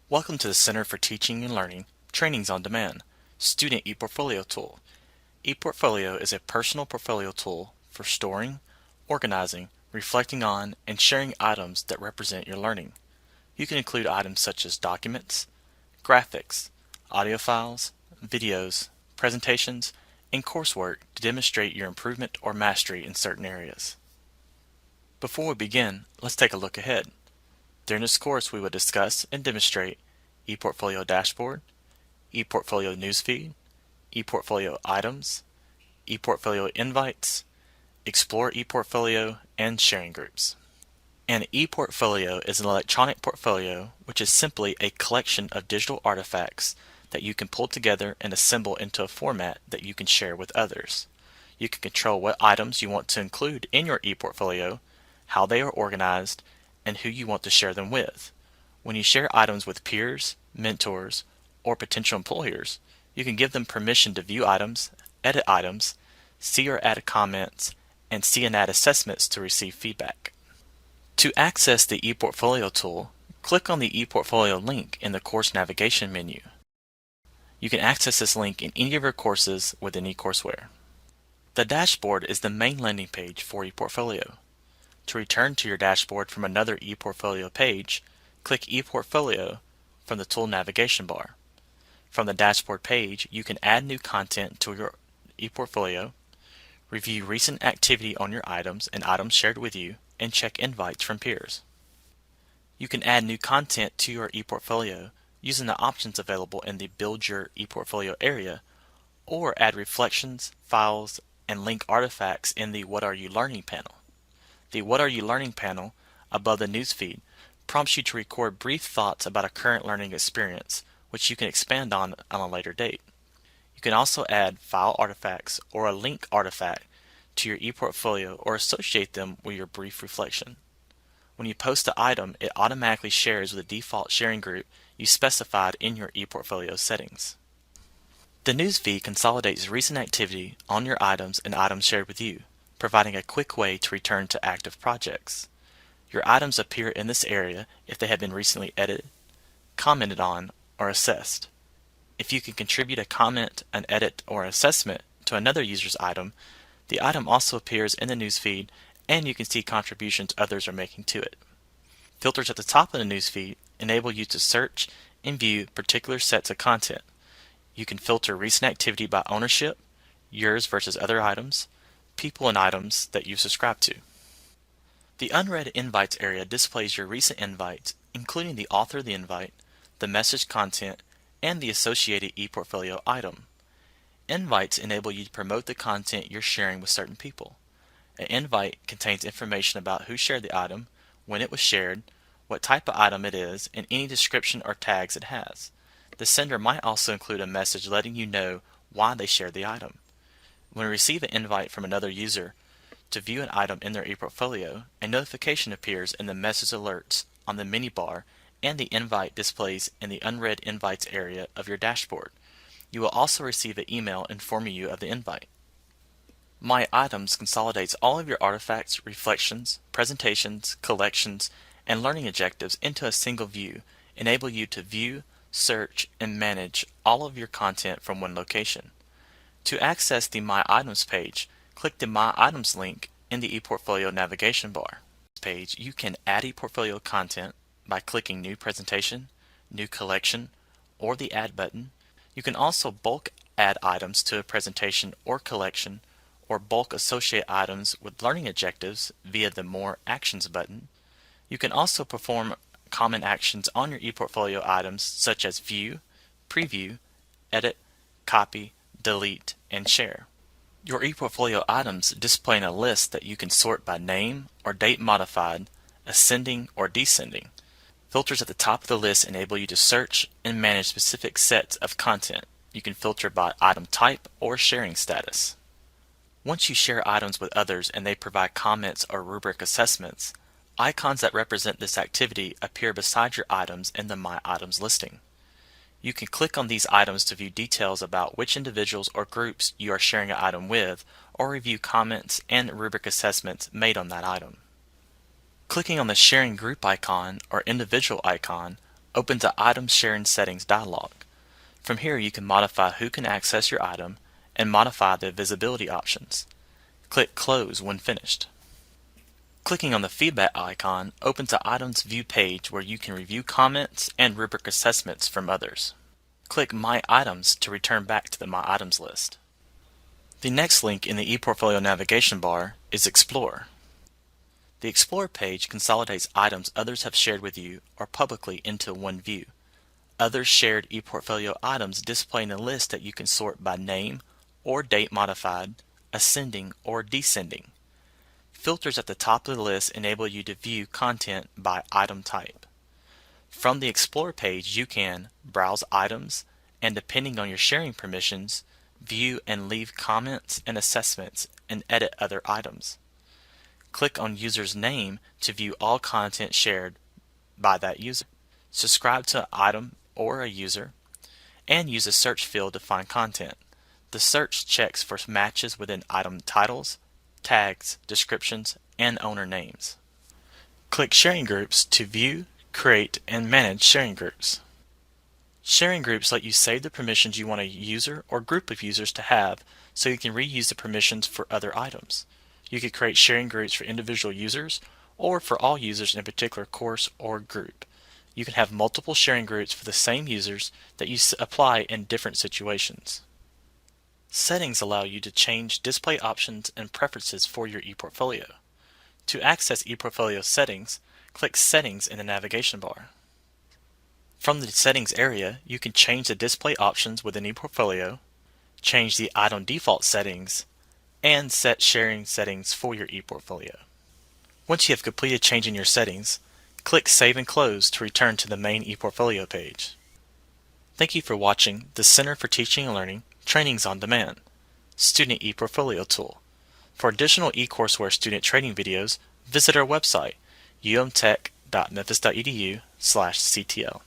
Welcome to the Center for Teaching and Learning, Trainings on Demand, Student ePortfolio Tool. ePortfolio is a personal portfolio tool for storing, organizing, reflecting on, and sharing items that represent your learning. You can include items such as documents, graphics, audio files, videos, presentations, and coursework to demonstrate your improvement or mastery in certain areas. Before we begin, let's take a look ahead. During this course, we will discuss and demonstrate ePortfolio Dashboard, ePortfolio Newsfeed, ePortfolio Items, ePortfolio Invites, Explore ePortfolio, and Sharing Groups. An ePortfolio is an electronic portfolio which is simply a collection of digital artifacts that you can pull together and assemble into a format that you can share with others. You can control what items you want to include in your ePortfolio, how they are organized, and who you want to share them with. When you share items with peers, mentors, or potential employers, you can give them permission to view items, edit items, see or add comments, and see and add assessments to receive feedback. To access the ePortfolio tool, click on the ePortfolio link in the course navigation menu. You can access this link in any of your courses within eCourseware. The dashboard is the main landing page for ePortfolio. To return to your dashboard from another ePortfolio page, click ePortfolio from the tool navigation bar. From the dashboard page, you can add new content to your ePortfolio, review recent activity on your items and items shared with you, and check invites from peers. You can add new content to your ePortfolio using the options available in the Build Your ePortfolio area, or add reflections, files, and link artifacts in the What Are You Learning panel. The What Are You Learning panel above the newsfeed prompts you to record brief thoughts about a current learning experience, which you can expand on a later date. You can also add file artifacts or a link artifact to your ePortfolio or associate them with your brief reflection. When you post the item, it automatically shares with the default sharing group you specified in your ePortfolio settings. The newsfeed consolidates recent activity on your items and items shared with you, providing a quick way to return to active projects. Your items appear in this area if they have been recently edited, commented on, or assessed. If you can contribute a comment, an edit, or assessment to another user's item, the item also appears in the newsfeed and you can see contributions others are making to it. Filters at the top of the newsfeed enable you to search and view particular sets of content. You can filter recent activity by ownership, yours versus other items, people and items that you subscribe to. The Unread Invites area displays your recent invites, including the author of the invite, the message content, and the associated ePortfolio item. Invites enable you to promote the content you're sharing with certain people. An invite contains information about who shared the item, when it was shared, what type of item it is, and any description or tags it has. The sender might also include a message letting you know why they shared the item. When you receive an invite from another user to view an item in their ePortfolio, a notification appears in the message alerts on the menu bar and the invite displays in the Unread Invites area of your dashboard. You will also receive an email informing you of the invite. My Items consolidates all of your artifacts, reflections, presentations, collections, and learning objectives into a single view, enable you to view, search, and manage all of your content from one location. To access the My Items page, click the My Items link in the ePortfolio navigation bar. This page, you can add ePortfolio content by clicking New Presentation, New Collection, or the Add button. You can also bulk add items to a presentation or collection, or bulk associate items with learning objectives via the More Actions button. You can also perform common actions on your ePortfolio items such as view, preview, edit, copy, delete, and share. Your ePortfolio items display in a list that you can sort by name or date modified, ascending or descending. Filters at the top of the list enable you to search and manage specific sets of content. You can filter by item type or sharing status. Once you share items with others and they provide comments or rubric assessments, icons that represent this activity appear beside your items in the My Items listing. You can click on these items to view details about which individuals or groups you are sharing an item with, or review comments and rubric assessments made on that item. Clicking on the Sharing Group icon or Individual icon opens the Item Sharing Settings dialog. From here you can modify who can access your item and modify the visibility options. Click Close when finished. Clicking on the feedback icon opens the Items View page where you can review comments and rubric assessments from others. Click My Items to return back to the My Items list. The next link in the ePortfolio navigation bar is Explore. The Explore page consolidates items others have shared with you or publicly into one view. Other shared ePortfolio items display in a list that you can sort by name or date modified, ascending or descending. Filters at the top of the list enable you to view content by item type. From the Explore page you can browse items and, depending on your sharing permissions, view and leave comments and assessments and edit other items. Click on user's name to view all content shared by that user. Subscribe to an item or a user, and use a search field to find content. The search checks for matches within item titles, tags, descriptions, and owner names. Click Sharing Groups to view, create, and manage sharing groups. Sharing groups let you save the permissions you want a user or group of users to have, so you can reuse the permissions for other items. You could create sharing groups for individual users or for all users in a particular course or group. You can have multiple sharing groups for the same users that you apply in different situations. Settings allow you to change display options and preferences for your ePortfolio. To access ePortfolio settings, click Settings in the navigation bar. From the Settings area, you can change the display options within ePortfolio, change the item default settings, and set sharing settings for your ePortfolio. Once you have completed changing your settings, click Save and Close to return to the main ePortfolio page. Thank you for watching the Center for Teaching and Learning Trainings on Demand Student ePortfolio Tool. For additional eCourseware student training videos, visit our website umtech.memphis.edu/ctl.